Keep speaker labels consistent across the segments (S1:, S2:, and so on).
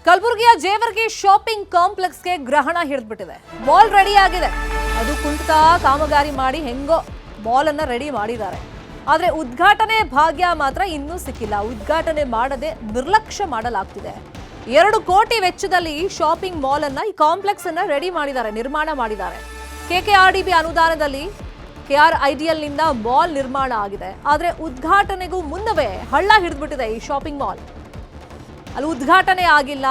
S1: ಕಲಬುರಗಿಯ ಜೇವರ್ಗಿ ಶಾಪಿಂಗ್ ಕಾಂಪ್ಲೆಕ್ಸ್ಗೆ ಗ್ರಹಣ ಹಿಡಿದ್ಬಿಟ್ಟಿದೆ. Mall ready ಆಗಿದೆ. ಅದು ಕುಂಟಾ ಕಾಮಗಾರಿ ಮಾಡಿ ಹೆಂಗೋ ಮಾಲ್ ಅನ್ನ ರೆಡಿ ಮಾಡಿದ್ದಾರೆ. ಆದ್ರೆ ಉದ್ಘಾಟನೆ ಭಾಗ್ಯ ಮಾತ್ರ ಇನ್ನೂ ಸಿಕ್ಕಿಲ್ಲ. ಉದ್ಘಾಟನೆ ಮಾಡದೆ ನಿರ್ಲಕ್ಷ್ಯ ಮಾಡಲಾಗ್ತಿದೆ. 2 ಕೋಟಿ ವೆಚ್ಚದಲ್ಲಿ ಶಾಪಿಂಗ್ ಮಾಲ್ ಅನ್ನ ಈ ಕಾಂಪ್ಲೆಕ್ಸ್ ಅನ್ನ ರೆಡಿ ಮಾಡಿದ್ದಾರೆ, ನಿರ್ಮಾಣ ಮಾಡಿದ್ದಾರೆ. KKRDB ಅನುದಾನದಲ್ಲಿ KRIDL ನಿಂದ ಮಾಲ್ ನಿರ್ಮಾಣ ಆಗಿದೆ. ಆದ್ರೆ ಉದ್ಘಾಟನೆಗೂ ಮುನ್ನವೇ ಹಳ್ಳ ಹಿಡಿದ್ಬಿಟ್ಟಿದೆ ಈ ಶಾಪಿಂಗ್ ಮಾಲ್. ಅಲ್ಲಿ ಉದ್ಘಾಟನೆ ಆಗಿಲ್ಲ,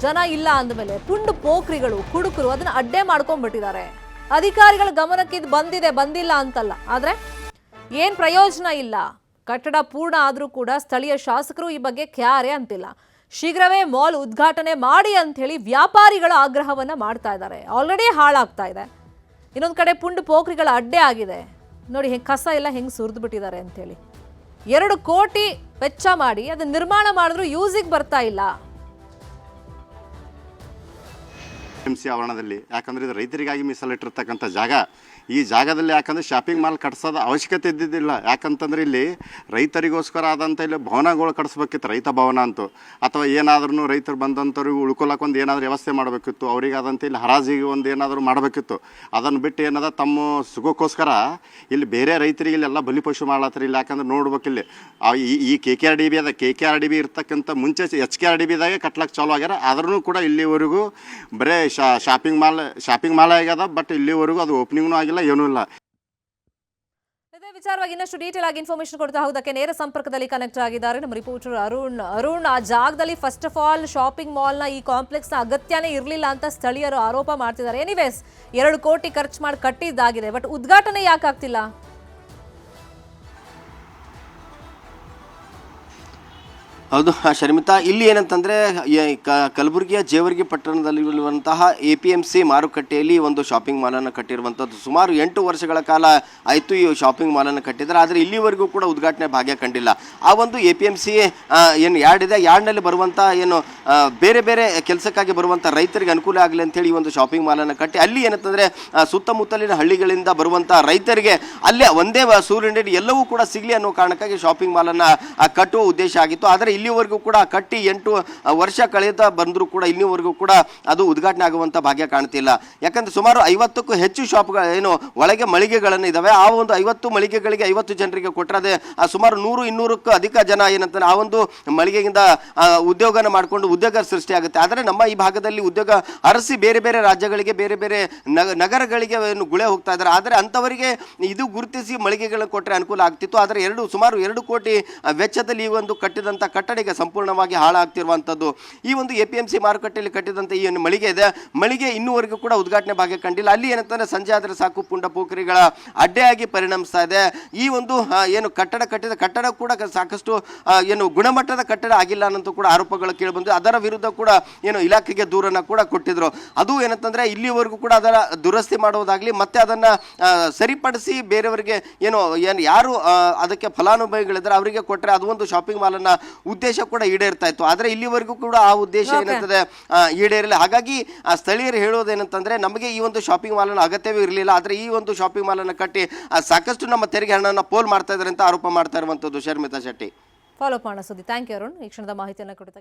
S1: ಜನ ಇಲ್ಲ ಅಂದಮೇಲೆ ಪುಂಡು ಪೋಖ್ರಿಗಳು ಕುಡುಕರು ಅದನ್ನ ಅಡ್ಡೆ ಮಾಡ್ಕೊಂಡ್ಬಿಟ್ಟಿದ್ದಾರೆ. ಅಧಿಕಾರಿಗಳ ಗಮನಕ್ಕೆ ಇದು ಬಂದಿಲ್ಲ ಅಂತಲ್ಲ, ಆದ್ರೆ ಏನ್ ಪ್ರಯೋಜನ ಇಲ್ಲ. ಕಟ್ಟಡ ಪೂರ್ಣ ಆದ್ರೂ ಕೂಡ ಸ್ಥಳೀಯ ಶಾಸಕರು ಈ ಬಗ್ಗೆ ಕ್ಯಾರೆ ಅಂತಿಲ್ಲ. ಶೀಘ್ರವೇ ಮಾಲ್ ಉದ್ಘಾಟನೆ ಮಾಡಿ ಅಂತ ಹೇಳಿ ವ್ಯಾಪಾರಿಗಳ ಆಗ್ರಹವನ್ನ ಮಾಡ್ತಾ ಇದ್ದಾರೆ. ಆಲ್ರೆಡಿ ಹಾಳಾಗ್ತಾ ಇದೆ. ಇನ್ನೊಂದು ಕಡೆ ಪುಂಡು ಪೋಖ್ರಿಗಳ ಅಡ್ಡೆ ಆಗಿದೆ. ನೋಡಿ ಕಸ ಎಲ್ಲ ಹೆಂಗ್ ಸುರಿದು ಬಿಟ್ಟಿದ್ದಾರೆ ಅಂತ ಹೇಳಿ. 2 ಕೋಟಿ ವೆಚ್ಚ ಮಾಡಿ ಅದನ್ನ ನಿರ್ಮಾಣ ಮಾಡಿದ್ರು ಯೂಸಿಗೆ ಬರ್ತಾ ಇಲ್ಲ.
S2: MC ಆವರಣದಲ್ಲಿ ಯಾಕಂದ್ರೆ ಇದು ರೈತರಿಗಾಗಿ ಮೀಸಲಿಟ್ಟಿರ್ತಕ್ಕಂಥ ಜಾಗ. ಈ ಜಾಗದಲ್ಲಿ ಯಾಕಂದ್ರೆ ಶಾಪಿಂಗ್ ಮಾಲ್ ಕಟ್ಸೋದು ಅವಶ್ಯಕತೆ ಇದ್ದಿದ್ದಿಲ್ಲ. ಯಾಕಂತಂದ್ರೆ ಇಲ್ಲಿ ರೈತರಿಗೋಸ್ಕರ ಆದಂಥ ಇಲ್ಲಿ ಭವನಗಳು ಕಟ್ಸ್ಬೇಕಿತ್ತು, ರೈತ ಭವನ ಅಂತೂ, ಅಥವಾ ಏನಾದ್ರೂ ರೈತರು ಬಂದಂಥವ್ರಿಗೆ ಉಳ್ಕೊಳಕ್ಕೆ ಒಂದು ಏನಾದರೂ ವ್ಯವಸ್ಥೆ ಮಾಡಬೇಕಿತ್ತು. ಅವರಿಗಾದಂಥ ಇಲ್ಲಿ ಹರಾಜಿಗೆ ಒಂದು ಏನಾದರೂ ಮಾಡಬೇಕಿತ್ತು. ಅದನ್ನು ಬಿಟ್ಟು ಏನದ ತಮ್ಮ ಸುಖಕ್ಕೋಸ್ಕರ ಇಲ್ಲಿ ಬೇರೆ ರೈತರಿಗೆ ಇಲ್ಲೆಲ್ಲ ಬಲಿಪಶು ಮಾಡ್ಲತ್ತಾರೆ. ಇಲ್ಲಿ ಯಾಕಂದ್ರೆ ನೋಡ್ಬೇಕಿಲ್ಲಿ ಈ KKRDB ಅದ, KKRDB ಇರ್ತಕ್ಕಂಥ ಮುಂಚೆ HKRDBದಾಗೆ ಕಟ್ಲಕ್ಕೆ ಚಾಲು ಆಗ್ಯಾರ. ಆದ್ರೂ ಕೂಡ ಇಲ್ಲಿವರೆಗೂ ಬರೇ ಶಾಪಿಂಗ್ ಮಾಲ್ ಆಗ್ಯದ. ಬಟ್ ಇಲ್ಲಿವರೆಗೂ ಅದು ಓಪನಿಂಗ್ನೂ ಆಗಿಲ್ಲ, ಏನೂ ಇಲ್ಲ.
S1: ಇದೇ ವಿಚಾರವಾಗಿ ಇನ್ನಷ್ಟು ಡೀಟೇಲ್ ಆಗಿ ಇನ್ಫಾರ್ಮೇಶನ್ ಕೊಡ್ತಾ ಹೋಗೋದಕ್ಕೆ ನೇರ ಸಂಪರ್ಕದಲ್ಲಿ ಕನೆಕ್ಟ್ ಆಗಿದ್ದಾರೆ ನಮ್ಮ ರಿಪೋರ್ಟರ್ ಅರುಣ್. ಆ ಜಾಗದಲ್ಲಿ ಫಸ್ಟ್ ಆಫ್ ಆಲ್ ಶಾಪಿಂಗ್ ಮಾಲ್ನ ಈ ಕಾಂಪ್ಲೆಕ್ಸ್ ಅಗತ್ಯನೇ ಇರಲಿಲ್ಲ ಅಂತ ಸ್ಥಳೀಯರು ಆರೋಪ ಮಾಡ್ತಿದ್ದಾರೆ. ಎನಿವೇಸ್ 2 ಕೋಟಿ ಖರ್ಚು ಮಾಡಿ ಕಟ್ಟಿದ್ದಾಗಿದೆ, ಬಟ್ ಉದ್ಘಾಟನೆ ಯಾಕೆ ಆಗ್ತಿಲ್ಲ?
S3: ಹೌದು ಶರ್ಮಿತಾ, ಇಲ್ಲಿ ಏನಂತಂದರೆ ಕಲಬುರಗಿಯ ಜೇವರ್ಗಿ ಪಟ್ಟಣದಲ್ಲಿರುವಂತಹ APMC ಮಾರುಕಟ್ಟೆಯಲ್ಲಿ ಒಂದು ಶಾಪಿಂಗ್ ಮಾಲನ್ನು ಕಟ್ಟಿರುವಂಥದ್ದು. ಸುಮಾರು 8 ವರ್ಷಗಳ ಕಾಲ ಆಯಿತು ಈ ಶಾಪಿಂಗ್ ಮಾಲನ್ನು ಕಟ್ಟಿದ್ದಾರೆ. ಆದರೆ ಇಲ್ಲಿವರೆಗೂ ಕೂಡ ಉದ್ಘಾಟನೆ ಭಾಗ್ಯ ಕಂಡಿಲ್ಲ. ಆ ಒಂದು APMC ಏನು ಯಾರ್ಡ್ ಇದೆ, ಯಾರ್ಡ್ನಲ್ಲಿ ಬರುವಂಥ ಏನು ಬೇರೆ ಬೇರೆ ಕೆಲಸಕ್ಕಾಗಿ ಬರುವಂಥ ರೈತರಿಗೆ ಅನುಕೂಲ ಆಗಲಿ ಅಂತೇಳಿ ಈ ಒಂದು ಶಾಪಿಂಗ್ ಮಾಲನ್ನು ಕಟ್ಟಿ ಅಲ್ಲಿ ಏನಂತಂದರೆ ಸುತ್ತಮುತ್ತಲಿನ ಹಳ್ಳಿಗಳಿಂದ ಬರುವಂಥ ರೈತರಿಗೆ ಅಲ್ಲೇ ಒಂದೇ ಸೂರ್ಯನಡಿ ಎಲ್ಲವೂ ಕೂಡ ಸಿಗಲಿ ಅನ್ನೋ ಕಾರಣಕ್ಕಾಗಿ ಶಾಪಿಂಗ್ ಮಾಲನ್ನು ಕಟ್ಟುವ ಉದ್ದೇಶ ಆಗಿತ್ತು. ಆದರೆ ಇಲ್ಲಿವರೆಗೂ ಕೂಡ ಕಟ್ಟಿ 8 ವರ್ಷ ಕಳೆದ ಬಂದರೂ ಕೂಡ ಇಲ್ಲಿವರೆಗೂ ಕೂಡ ಅದು ಉದ್ಘಾಟನೆ ಆಗುವಂಥ ಭಾಗ್ಯ ಕಾಣ್ತಿಲ್ಲ. ಯಾಕಂದ್ರೆ ಸುಮಾರು 50ಕ್ಕೂ ಹೆಚ್ಚು ಶಾಪ್ಗಳು ಏನು ಒಳಗೆ ಮಳಿಗೆಗಳನ್ನು ಇದ್ದಾವೆ. ಆ ಒಂದು 50 ಮಳಿಗೆಗಳಿಗೆ 50 ಜನರಿಗೆ ಕೊಟ್ಟರೆ ಸುಮಾರು 100-200ಕ್ಕೂ ಅಧಿಕ ಜನ ಏನಂತಾರೆ ಆ ಒಂದು ಮಳಿಗೆಯಿಂದ ಉದ್ಯೋಗನ ಮಾಡಿಕೊಂಡು ಉದ್ಯೋಗ ಸೃಷ್ಟಿಯಾಗುತ್ತೆ. ಆದರೆ ನಮ್ಮ ಈ ಭಾಗದಲ್ಲಿ ಉದ್ಯೋಗ ಅರಸಿ ಬೇರೆ ಬೇರೆ ರಾಜ್ಯಗಳಿಗೆ ಬೇರೆ ಬೇರೆ ನಗರಗಳಿಗೆ ಏನು ಗುಳೆ ಹೋಗ್ತಾ ಇದ್ದಾರೆ. ಆದರೆ ಅಂಥವರಿಗೆ ಇದು ಗುರುತಿಸಿ ಮಳಿಗೆಗಳನ್ನು ಕೊಟ್ಟರೆ ಅನುಕೂಲ ಆಗ್ತಿತ್ತು. ಆದರೆ ಸುಮಾರು 2 ಕೋಟಿ ವೆಚ್ಚದಲ್ಲಿ ಈ ಒಂದು ಕಟ್ಟಿದಂಥ ಕಟ್ಟಡಕ್ಕೆ ಸಂಪೂರ್ಣವಾಗಿ ಹಾಳಾಗ್ತಿರುವಂಥದ್ದು. ಈ ಒಂದು APMC ಮಾರುಕಟ್ಟೆಯಲ್ಲಿ ಕಟ್ಟಿದಂಥ ಈ ಒಂದು ಮಳಿಗೆ ಇದೆ, ಮಳಿಗೆ ಇನ್ನೂವರೆಗೂ ಕೂಡ ಉದ್ಘಾಟನೆ ಭಾಗ್ಯ ಕಂಡಿಲ್ಲ. ಅಲ್ಲಿ ಏನಂತಂದ್ರೆ ಸಂಜೆ ಆದರೆ ಸಾಕು ಪುಂಡ ಪೋಖರಿಗಳ ಅಡ್ಡೆಯಾಗಿ ಪರಿಣಮಿಸ್ತಾ ಇದೆ. ಈ ಒಂದು ಏನು ಕಟ್ಟಿದ ಕಟ್ಟಡ ಕೂಡ ಸಾಕಷ್ಟು ಏನು ಗುಣಮಟ್ಟದ ಕಟ್ಟಡ ಆಗಿಲ್ಲ ಅನ್ನೋದು ಕೂಡ ಆರೋಪಗಳು ಕೇಳಿಬಂದು ಅದರ ವಿರುದ್ಧ ಕೂಡ ಏನು ಇಲಾಖೆಗೆ ದೂರನ್ನು ಕೂಡ ಕೊಟ್ಟಿದ್ರು. ಅದು ಏನಂತಂದ್ರೆ ಇಲ್ಲಿವರೆಗೂ ಕೂಡ ಅದರ ದುರಸ್ತಿ ಮಾಡುವುದಾಗಲಿ ಮತ್ತೆ ಅದನ್ನು ಸರಿಪಡಿಸಿ ಬೇರೆಯವರಿಗೆ ಏನು ಯಾರು ಅದಕ್ಕೆ ಫಲಾನುಭವಿಗಳಿದ್ದಾರೆ ಅವರಿಗೆ ಕೊಟ್ಟರೆ ಅದು ಒಂದು ಶಾಪಿಂಗ್ ಮಾಲನ್ನು ಉದ್ದೇಶ ಕೂಡ ಈಡೇರ್ತಾ ಇತ್ತು. ಆದರೆ ಇಲ್ಲಿವರೆಗೂ ಕೂಡ ಆ ಉದ್ದೇಶ ಏನಂತದೆ ಈಡೇರಿಲ್ಲ. ಹಾಗಾಗಿ ಸ್ಥಳೀಯರು ಹೇಳೋದೇನಂತಂದ್ರೆ ನಮಗೆ ಈ ಒಂದು ಶಾಪಿಂಗ್ ಮಾಲ್ ಅಗತ್ಯವೇ ಇರಲಿಲ್ಲ, ಆದರೆ ಈ ಒಂದು ಶಾಪಿಂಗ್ ಮಾಲ್ ಅನ್ನು ಕಟ್ಟಿ ಸಾಕಷ್ಟು ನಮ್ಮ ತೆರಿಗೆ ಹಣವನ್ನು ಪೋಲ್ ಮಾಡ್ತಾ ಇದ್ದಾರೆ ಅಂತ ಆರೋಪ ಮಾಡ್ತಾ ಇರುವಂತದ್ದು. ಶರ್ಮಿತಾ ಶೆಟ್ಟಿ,
S1: ಫಾಲೋ ಮಾಡೋಣ ಸುದ್ದಿ. ಥ್ಯಾಂಕ್ ಯು ಅರುಣ್, ಈ ಕ್ಷಣದ ಮಾಹಿತಿಯನ್ನು ಕೊಡ್ತಾ